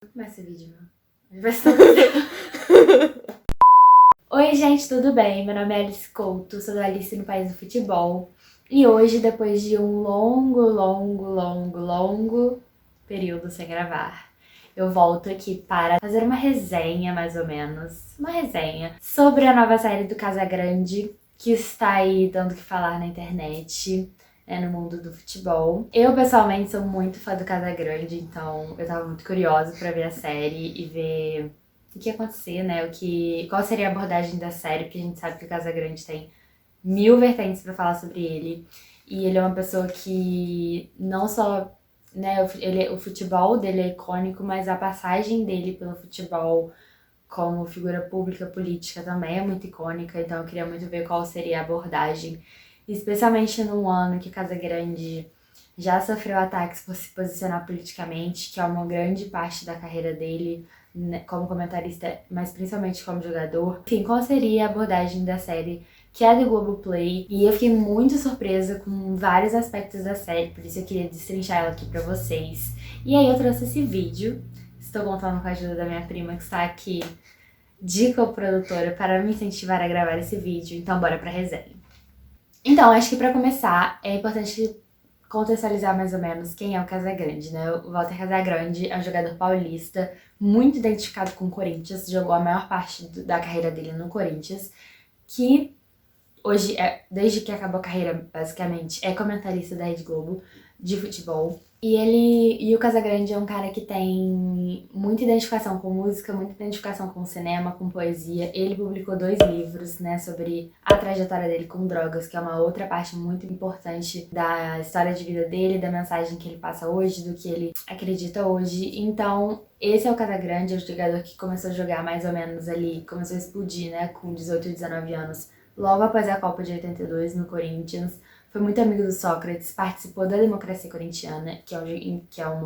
Começa o vídeo, meu. Oi, gente, tudo bem? Meu nome é Alice Couto, sou da Alice no País do Futebol. E hoje, depois de um longo período sem gravar, eu volto aqui para fazer uma resenha, mais ou menos, uma resenha sobre a nova série do Casagrande, que está aí dando o que falar na internet, no mundo do futebol. Eu, pessoalmente, sou muito fã do Casagrande, então eu tava muito curiosa pra ver a série e ver o que ia acontecer, né? Qual seria a abordagem da série, porque a gente sabe que o Casagrande tem 1000 vertentes pra falar sobre ele. E ele é uma pessoa que não só, né, o futebol dele é icônico, mas a passagem dele pelo futebol como figura pública, política também é muito icônica, então eu queria muito ver qual seria a abordagem, especialmente num ano que Casagrande já sofreu ataques por se posicionar politicamente, que é uma grande parte da carreira dele, né, como comentarista, mas principalmente como jogador. Enfim, qual seria a abordagem da série, que é do Globoplay, e eu fiquei muito surpresa com vários aspectos da série, por isso eu queria destrinchar ela aqui pra vocês. E aí eu trouxe esse vídeo. Estou contando com a ajuda da minha prima, que está aqui de coprodutora, para me incentivar a gravar esse vídeo. Então, bora pra resenha. Então, acho que pra começar, é importante contextualizar mais ou menos quem é o Casagrande, né? O Walter Casagrande é um jogador paulista, muito identificado com o Corinthians, jogou a maior parte da carreira dele no Corinthians, que hoje, desde que acabou a carreira, basicamente, é comentarista da Rede Globo de futebol. E o Casagrande é um cara que tem muita identificação com música, muita identificação com cinema, com poesia. Ele publicou 2 livros, né, sobre a trajetória dele com drogas, que é uma outra parte muito importante da história de vida dele, da mensagem que ele passa hoje, do que ele acredita hoje. Então, esse é o Casagrande, é o jogador que começou a jogar mais ou menos ali, começou a explodir, né, com 18, 19 anos, logo após a Copa de 82 no Corinthians. Foi muito amigo do Sócrates, participou da democracia corintiana, que é um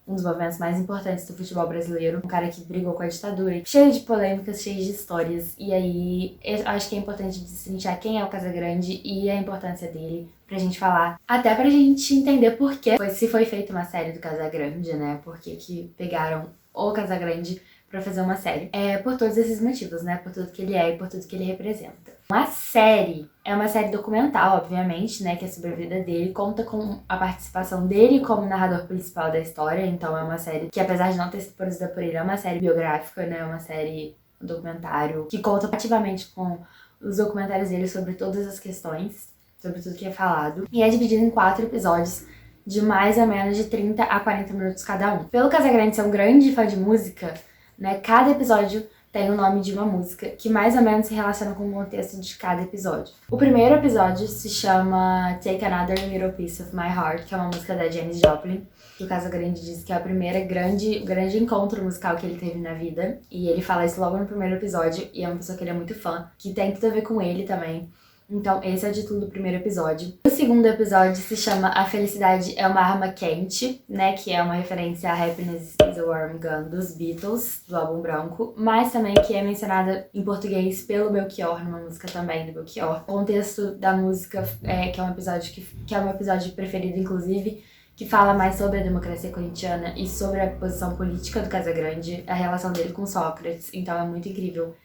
dos movimentos mais importantes do futebol brasileiro. Um cara que brigou com a ditadura, cheio de polêmicas, cheio de histórias. E aí, eu acho que é importante destrinchar quem é o Casagrande e a importância dele pra gente falar. Até pra gente entender por que se foi feita uma série do Casagrande, né? Por que pegaram o Casagrande pra fazer uma série. Por todos esses motivos, né? Por tudo que ele é e por tudo que ele representa. A série é uma série documental, obviamente, né, que é sobre a vida dele, conta com a participação dele como narrador principal da história, então é uma série que, apesar de não ter sido produzida por ele, é uma série biográfica, né, uma série, um documentário, que conta ativamente com os documentários dele sobre todas as questões, sobre tudo que é falado, e é dividido em 4 episódios, de mais ou menos de 30 a 40 minutos cada um. Pelo Casagrande ser um grande fã de música, né, cada episódio tem o nome de uma música que mais ou menos se relaciona com o contexto de cada episódio. O primeiro episódio se chama Take Another Little Piece of My Heart, que é uma música da Janis Joplin, que o Casagrande diz que é o primeiro grande encontro musical que ele teve na vida, e ele fala isso logo no primeiro episódio, e é uma pessoa que ele é muito fã, que tem tudo a ver com ele também. Então, esse é o título do primeiro episódio. O segundo episódio se chama A Felicidade é uma Arma Quente, né? Que é uma referência a Happiness is a Warm Gun dos Beatles, do álbum branco, mas também que é mencionada em português pelo Belchior, numa música também do Belchior. O contexto da música que é um episódio que é um episódio preferido, inclusive, que fala mais sobre a democracia corintiana e sobre a posição política do Casagrande, a relação dele com Sócrates. Então é muito incrível.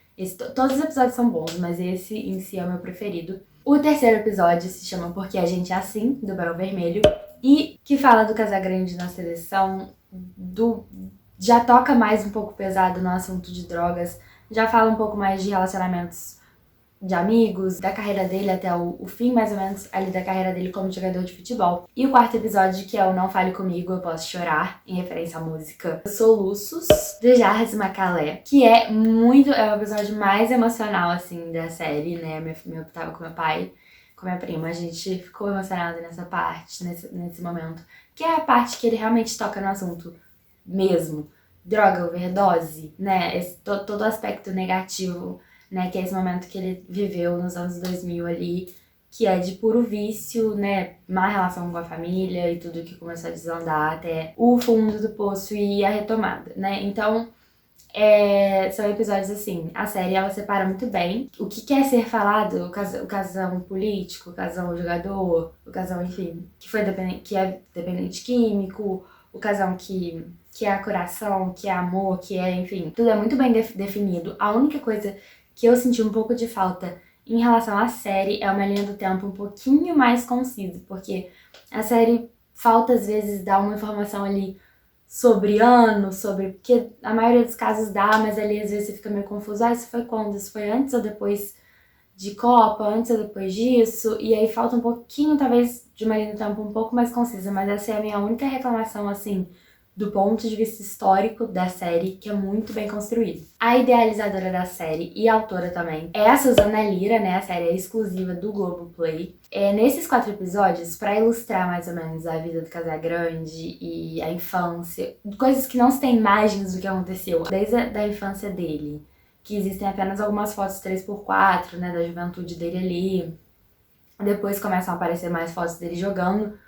Todos os episódios são bons, mas esse em si é o meu preferido. O terceiro episódio se chama Porque a Gente é Assim, do Barão Vermelho, e que fala do Casagrande na seleção, já toca mais um pouco pesado no assunto de drogas, já fala um pouco mais de relacionamentos de amigos, da carreira dele até o fim, mais ou menos, ali da carreira dele como jogador de futebol. E o quarto episódio, que é o Não Fale Comigo, Eu Posso Chorar, em referência à música Soluços, de Jarvis Macalé, que é o episódio mais emocional, assim, da série, né? Eu tava com meu pai, com minha prima, a gente ficou emocionado nessa parte, nesse momento, que é a parte que ele realmente toca no assunto mesmo. Droga, overdose, né? Todo o aspecto negativo, né, que é esse momento que ele viveu nos anos 2000 ali, que é de puro vício, né, má relação com a família e tudo que começou a desandar até o fundo do poço e a retomada, né, então são episódios assim, a série ela separa muito bem o que quer ser falado, o casal político, o casal jogador, o casal, enfim, que é dependente químico, o casal que que é coração, que é amor, que é, enfim, tudo é muito bem definido. A única coisa que eu senti um pouco de falta em relação à série é uma linha do tempo um pouquinho mais concisa, porque a série falta às vezes dar uma informação ali sobre ano, sobre... Porque a maioria dos casos dá, mas ali às vezes você fica meio confuso. Ah, isso foi quando? Isso foi antes ou depois de Copa? Antes ou depois disso? E aí falta um pouquinho, talvez, de uma linha do tempo um pouco mais concisa. Mas essa é a minha única reclamação, assim, do ponto de vista histórico da série, que é muito bem construído. A idealizadora da série e autora também é a Suzana Lira, né? A série é exclusiva do Globoplay. Nesses 4 episódios, para ilustrar mais ou menos a vida do Casagrande e a infância, coisas que não se tem imagens do que aconteceu desde a infância dele, que existem apenas algumas fotos 3x4, né, da juventude dele ali. Depois começam a aparecer mais fotos dele jogando,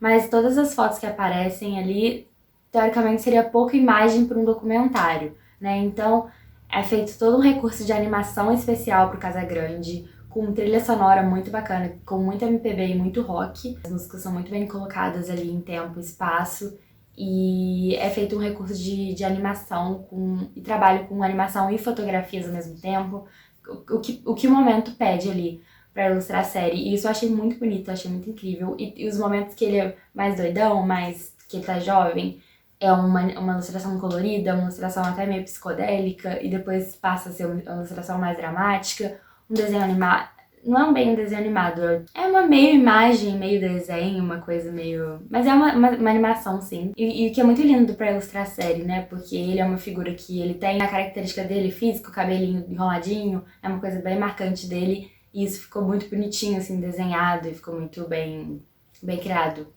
mas todas as fotos que aparecem ali, teoricamente seria pouca imagem para um documentário, né? Então é feito todo um recurso de animação especial pro Casagrande, com trilha sonora muito bacana, com muito MPB e muito rock. As músicas são muito bem colocadas ali em tempo e espaço. E é feito um recurso de animação e trabalho com animação e fotografias ao mesmo tempo, o que o momento pede ali pra ilustrar a série. E isso eu achei muito bonito, eu achei muito incrível. E os momentos que ele é mais doidão, mais que ele tá jovem, é uma ilustração colorida, uma ilustração até meio psicodélica, e depois passa a ser uma ilustração mais dramática, um desenho animado. Não é bem um desenho animado, é uma meio imagem, meio desenho, uma coisa meio... Mas é uma animação, sim. E o que é muito lindo pra ilustrar a série, né? Porque ele é uma figura que ele tem a característica dele física, o cabelinho enroladinho, é uma coisa bem marcante dele. E isso ficou muito bonitinho, assim, desenhado, e ficou muito bem criado.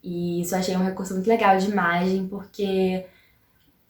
E isso eu achei um recurso muito legal de imagem, porque,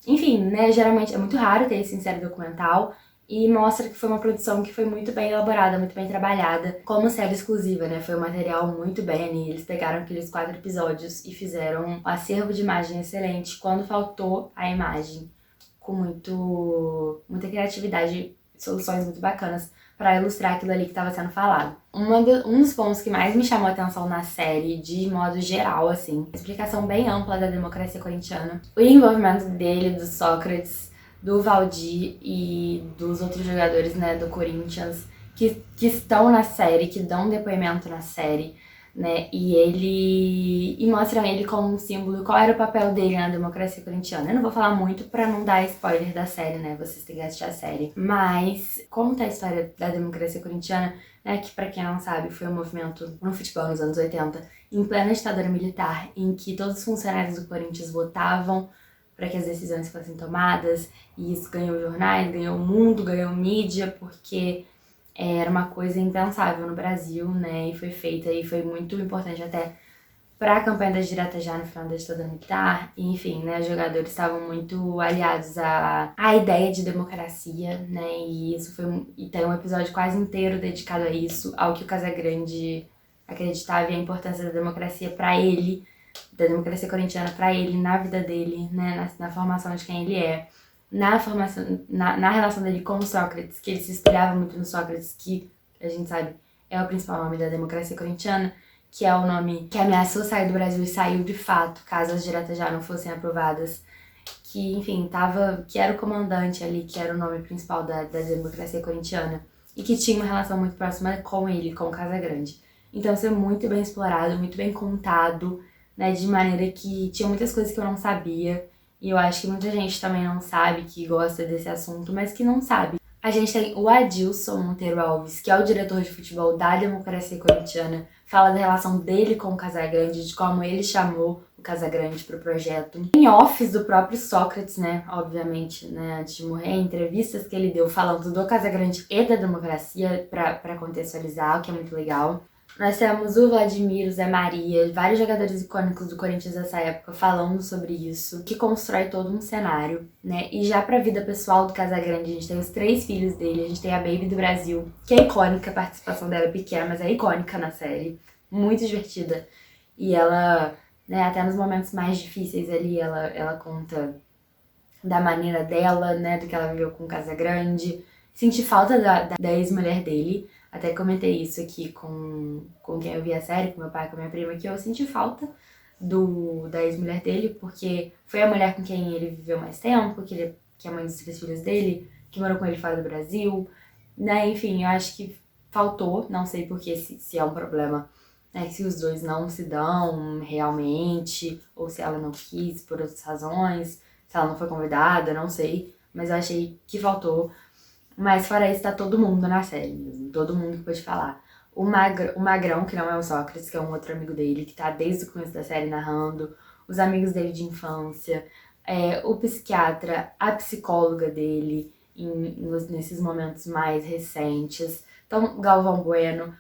enfim, né, geralmente é muito raro ter esse em série documental, e mostra que foi uma produção que foi muito bem elaborada, muito bem trabalhada, como série exclusiva, né? Foi um material muito bem ali. Eles pegaram aqueles 4 episódios e fizeram um acervo de imagem excelente. Quando faltou a imagem, com muita criatividade, soluções muito bacanas para ilustrar aquilo ali que estava sendo falado. Um dos pontos que mais me chamou a atenção na série, de modo geral, assim, explicação bem ampla da democracia corintiana, o envolvimento dele, do Sócrates, do Valdir e dos outros jogadores, né, do Corinthians, que estão na série, que dão depoimento na série, né, e mostram ele como um símbolo, qual era o papel dele na democracia corintiana. Eu não vou falar muito pra não dar spoiler da série, né, vocês têm que assistir a série, mas conta a história da democracia corintiana, né, que pra quem não sabe foi um movimento no futebol nos anos 80, em plena ditadura militar, em que todos os funcionários do Corinthians votavam para que as decisões fossem tomadas, e isso ganhou jornais, ganhou mundo, ganhou mídia, porque era uma coisa impensável no Brasil, né, e foi feita, e foi muito importante até para a campanha das diretas já no final da ditadura militar. E, enfim, né, os jogadores estavam muito aliados à ideia de democracia, né, e tem um episódio quase inteiro dedicado a isso, ao que o Casagrande acreditava e a importância da democracia para ele, da democracia corintiana para ele, na vida dele, né, na formação de quem ele é, na relação dele com o Sócrates, que ele se espelhava muito no Sócrates, que a gente sabe é o principal nome da democracia corintiana, que é o nome que ameaçou sair do Brasil e saiu de fato, caso as diretas já não fossem aprovadas, que, enfim, que era o comandante ali, que era o nome principal da democracia corintiana, e que tinha uma relação muito próxima com ele, com o Casagrande. Então isso é muito bem explorado, muito bem contado, né, de maneira que tinha muitas coisas que eu não sabia, e eu acho que muita gente também não sabe, que gosta desse assunto, mas que não sabe. A gente tem o Adilson Monteiro Alves, que é o diretor de futebol da democracia corintiana, fala da relação dele com o Casagrande, de como ele chamou o Casagrande pro projeto. Em offs do próprio Sócrates, né, obviamente, né, antes de morrer, entrevistas que ele deu falando do Casagrande e da democracia, pra contextualizar, o que é muito legal. Nós temos o Vladimir, o Zé Maria, vários jogadores icônicos do Corinthians dessa época falando sobre isso, que constrói todo um cenário, né? E já pra vida pessoal do Casagrande, a gente tem os 3 filhos dele, a gente tem a Baby do Brasil, que é icônica, a participação dela é pequena, mas é icônica na série, muito divertida. E ela, né, até nos momentos mais difíceis ali, ela conta da maneira dela, né, do que ela viveu com o Casagrande. Senti falta da ex-mulher dele. Até comentei isso aqui com quem eu vi a série, com meu pai, com minha prima, que eu senti falta da ex-mulher dele, porque foi a mulher com quem ele viveu mais tempo, que é a mãe dos 3 filhos dele, que morou com ele fora do Brasil, né? Enfim, eu acho que faltou, não sei porque se é um problema, né? Se os dois não se dão realmente, ou se ela não quis por outras razões, se ela não foi convidada, não sei, mas eu achei que faltou. Mas fora isso, tá todo mundo na série mesmo, todo mundo que pode falar. O Magrão, que não é o Sócrates, que é um outro amigo dele, que tá desde o começo da série narrando, os amigos dele de infância, o psiquiatra, a psicóloga dele, nesses momentos mais recentes. Então, Galvão Bueno,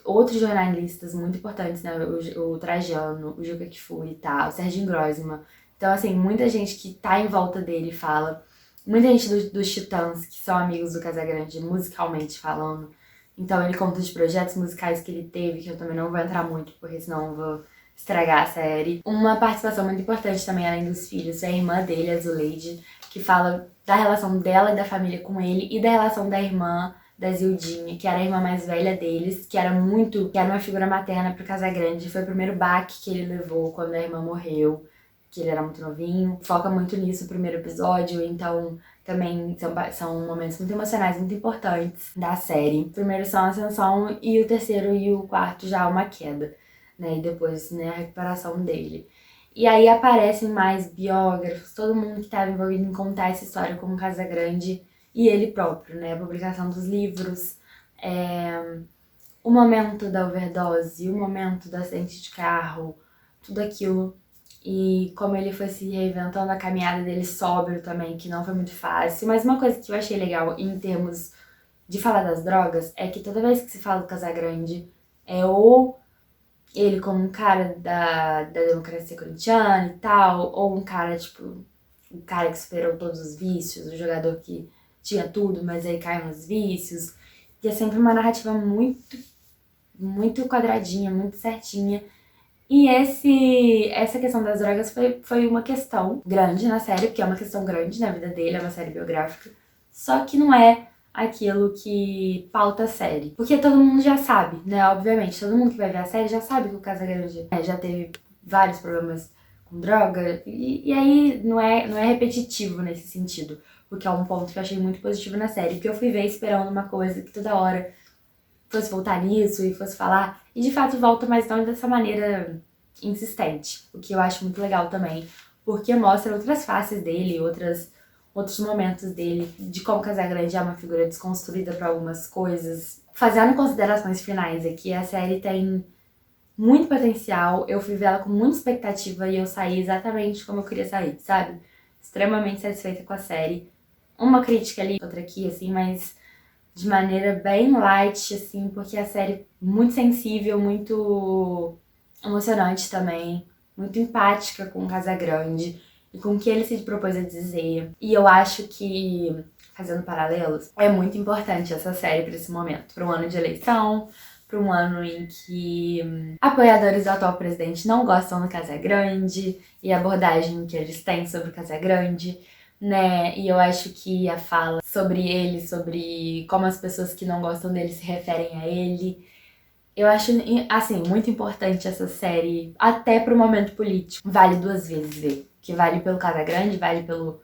outros jornalistas muito importantes, né? O Trajano, o Juca Kfouri, tá? O Serginho Grosman. Então, assim, muita gente que tá em volta dele fala. Muita gente dos Titãs, que são amigos do Casagrande, musicalmente falando. Então ele conta de projetos musicais que ele teve, que eu também não vou entrar muito, porque senão eu vou estragar a série. Uma participação muito importante também, além dos filhos, é a irmã dele, a Zuleide, que fala da relação dela e da família com ele, e da relação da irmã, da Zildinha, que era a irmã mais velha deles, que era uma figura materna pro Casagrande. Foi o primeiro baque que ele levou quando a irmã morreu, que ele era muito novinho. Foca muito nisso o primeiro episódio, então também são momentos muito emocionais, muito importantes da série. O primeiro são a ascensão e o terceiro e o quarto já uma queda, né? E depois, né, a recuperação dele. E aí aparecem mais biógrafos, todo mundo que estava envolvido em contar essa história como Casagrande e ele próprio, né? A publicação dos livros, o momento da overdose, o momento do acidente de carro, tudo aquilo. E como ele foi se reinventando, a caminhada dele sóbrio também, que não foi muito fácil. Mas uma coisa que eu achei legal em termos de falar das drogas é que toda vez que se fala do Casagrande, é ou ele como um cara da democracia corintiana e tal, ou um cara, tipo, o cara que superou todos os vícios, o jogador que tinha tudo, mas aí caiu nos vícios. E é sempre uma narrativa muito quadradinha, muito certinha. E essa questão das drogas foi uma questão grande na série, porque é uma questão grande na vida dele, é uma série biográfica. Só que não é aquilo que pauta a série. Porque todo mundo já sabe, né? Obviamente, todo mundo que vai ver a série já sabe que o Casagrande já teve vários problemas com droga. E aí não é repetitivo nesse sentido. Porque é um ponto que eu achei muito positivo na série. Porque eu fui ver esperando uma coisa que toda hora fosse voltar nisso e fosse falar. E de fato volta, mas não dessa maneira insistente. O que eu acho muito legal também. Porque mostra outras faces dele, outros momentos dele, de como Casagrande é uma figura desconstruída para algumas coisas. Fazendo considerações finais aqui, a série tem muito potencial. Eu fui ver ela com muita expectativa e eu saí exatamente como eu queria sair, sabe? Extremamente satisfeita com a série. Uma crítica ali, outra aqui, assim, mas de maneira bem light, assim, porque a série é muito sensível, muito emocionante também, muito empática com o Casagrande e com o que ele se propôs a dizer. E eu acho que, fazendo paralelos, é muito importante essa série para esse momento, para um ano de eleição, para um ano em que apoiadores do atual presidente não gostam do Casagrande e a abordagem que eles têm sobre o Casagrande, né? E eu acho que a fala sobre ele, sobre como as pessoas que não gostam dele se referem a ele, eu acho, assim, muito importante essa série, até pro momento político. Vale 2 vezes ver. Que vale pelo Casagrande, vale pelo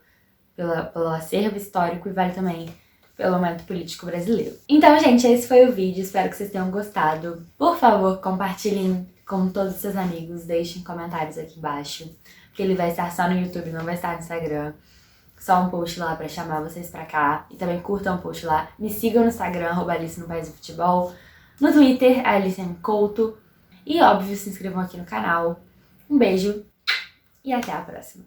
acervo histórico e vale também pelo momento político brasileiro. Então, gente, esse foi o vídeo. Espero que vocês tenham gostado. Por favor, compartilhem com todos os seus amigos. Deixem comentários aqui embaixo. Porque ele vai estar só no YouTube, não vai estar no Instagram. Só um post lá pra chamar vocês pra cá. E também curtam o post lá. Me sigam no Instagram, @Alice no País do Futebol. No Twitter, Alice M. Couto. E óbvio, se inscrevam aqui no canal. Um beijo e até a próxima.